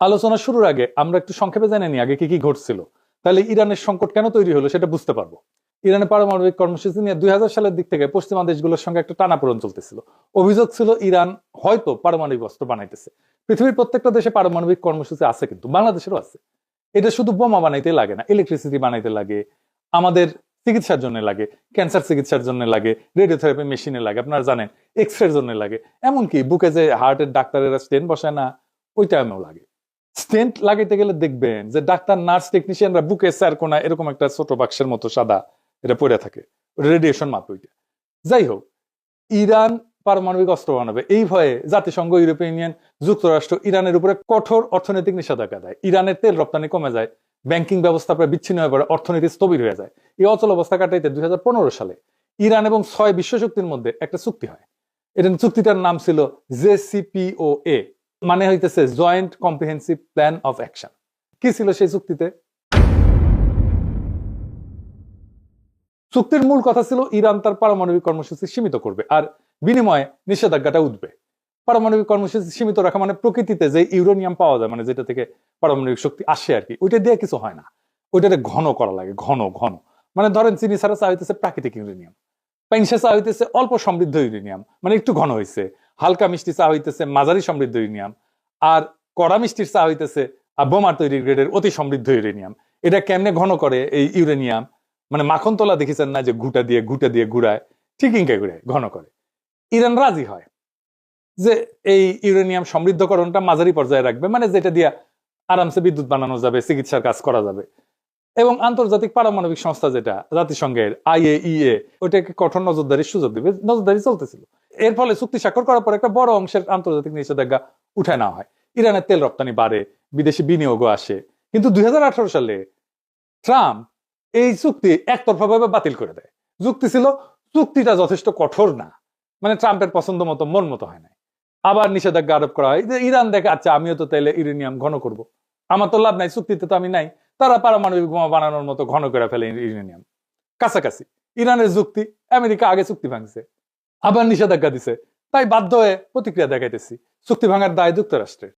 আলোচনা শুরুর আগে আমরা একটু সংক্ষেপে জেনে নিই আগে কি কি ঘটছিল, তাহলে ইরানের সংকট কেন তৈরি হলো সেটা বুঝতে পারবো। ইরানের পারমাণবিক কর্মসূচি নিয়ে 2000 সালের দিক থেকে পশ্চিমা দেশগুলোর সঙ্গে একটা টানাপোড়েন চলতেছিল। অভিযোগ ছিল ইরান হয়তো পারমাণবিক অস্ত্র বানাইতেছে। পৃথিবীর প্রত্যেকটা দেশে পারমাণবিক কর্মসূচি আছে, কিন্তু বাংলাদেশেরও আছে। এটা শুধু বোমা বানাইতে লাগে না, ইলেকট্রিসিটি বানাইতে লাগে, আমাদের চিকিৎসার জন্য লাগে, ক্যান্সার চিকিৎসার জন্য লাগে, রেডিওথেরাপি মেশিনে লাগে, আপনারা জানেন, এক্সরের জন্য লাগে, এমনকি বুকে যে হার্টের ডাক্তারেরা স্টেন বসায় না, ওই টাইমেও লাগে। স্টেন্ট লাগাইতে গেলে দেখবেন যে ডাক্তার, নার্স, টেকনিশিয়ানরা বুকে স্যার কোনা এরকম একটা ছোট বাক্সের মতো সাদা এটা পড়ে থাকে, রেডিয়েশন মাপ ওইটা। যাই হোক, ইরান পারমাণবিক অস্ত্র বানাবে এই ভয়ে জাতিসংঘ, ইউরোপিয়ান ইউনিয়ন, যুক্তরাষ্ট্র ইরানের উপরে কঠোর অর্থনৈতিক নিষেধাজ্ঞা দেয়। ইরানের তেল রপ্তানি কমে যায়, ব্যাংকিং ব্যবস্থা প্রায় বিচ্ছিন্ন হয়ে পড়ে, অর্থনীতি স্থবির হয়ে যায়। এই অচল অবস্থা কাটাইতে 2015 সালে ইরান এবং 6 বিশ্বশক্তির মধ্যে একটা চুক্তি হয়। এটা চুক্তিটার নাম ছিল JCPOA, মানে হইতেছে joint comprehensive plan of action. কি ছিল সেই চুক্তিতে? চুক্তির মূল কথা ছিল ইরান তার পারমাণবিক কর্মসূচি সীমিত করবে আর বিনিময়ে নিষেধাজ্ঞাটা উঠবে। পারমাণবিক কর্মসূচি সীমিত রাখা মানে প্রকৃতিতে যে ইউরেনিয়াম পাওয়া যায়, মানে যেটা থেকে পারমাণবিক শক্তি আসে আর কি, ওইটা দিয়ে কিছু হয় না, ওইটাতে ঘন করা লাগে, ঘন ঘন। মানে ধরেন চিনি ছাড়া চা হইতেছে প্রাকৃতিক ইউরেনিয়াম, পাইনসা চা হইতেছে অল্প সমৃদ্ধ ইউরেনিয়াম, মানে একটু ঘন হয়েছে। হালকা মিষ্টি চা হইতেছে মাঝারি সমৃদ্ধ ইউরেনিয়াম, আর কড়া মিষ্টির চা হইতেছে বোমার তৈরি গ্রেডের অতি সমৃদ্ধ ইউরেনিয়াম। এটা কেমনে ঘন করে এই ইউরেনিয়াম? মানে মাখন তোলা দেখেছেন না, যে ঘুটা দিয়ে ঘুরায়, ঠিক ইনকে ঘুরে ঘন করে। ইরান রাজি হয় যে এই ইউরেনিয়াম সমৃদ্ধকরণটা মাঝারি পর্যায়ে রাখবে, মানে যেটা দিয়ে আরামসে বিদ্যুৎ বানানো যাবে, চিকিৎসার কাজ করা যাবে। এবং আন্তর্জাতিক পারমাণবিক সংস্থা যেটা জাতিসংঘের IAEA, ওইটাকে কঠোর নজরদারির সুযোগ দিবে। নজরদারি চলতেছিল। এর ফলে চুক্তি স্বাক্ষর করার পর একটা বড় অংশের আন্তর্জাতিক নিষেধাজ্ঞা উঠায় নেওয়া হয়। ইরানের তেল রপ্তানি বাড়ে, বিদেশি বিনিয়োগও আসে। কিন্তু 2018 সালে ট্রাম্প এই চুক্তি একতরফা ভাবে বাতিল করে দেয়। যুক্তি ছিল চুক্তিটা যথেষ্ট কঠোর না, মানে ট্রাম্পের পছন্দ মতো, মন মতো হয় না। আবার নিষেধাজ্ঞা আরোপ করা হয় যে ইরান দেখে, আচ্ছা আমিও তো তাইলে ইউরেনিয়াম ঘন করব, আমার তো লাভ নাই, চুক্তিতে তো আমি নাই। তারা পারমাণবিক বোমা বানানোর মতো ঘন করে ফেলে ইউরেনিয়াম। কাছাকাছি ইরানের যুক্তি, আমেরিকা আগে চুক্তি ভাঙছে, আবার নিষেধাজ্ঞা দিছে, তাই বাধ্য হয়ে প্রতিক্রিয়া দেখাইতেছি। চুক্তি ভাঙার দায় যুক্তরাষ্ট্রের।